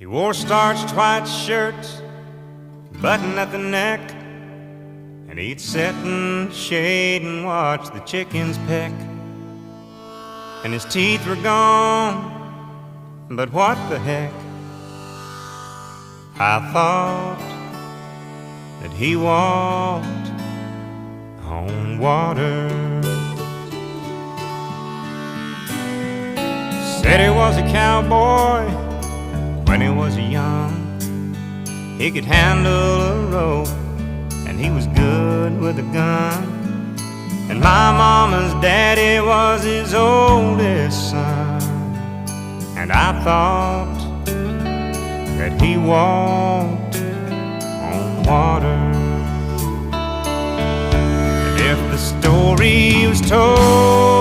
He wore starched white shirts, button at the neck, and he'd sit in the shade and watch the chickens peck. And his teeth were gone, but what the heck? I thought that he walked on water. Said he was a cowboy when he was young. He could handle a rope and he was good with a gun. And my mama's daddy was his oldest son. And I thought that he walked on water. And if the story was told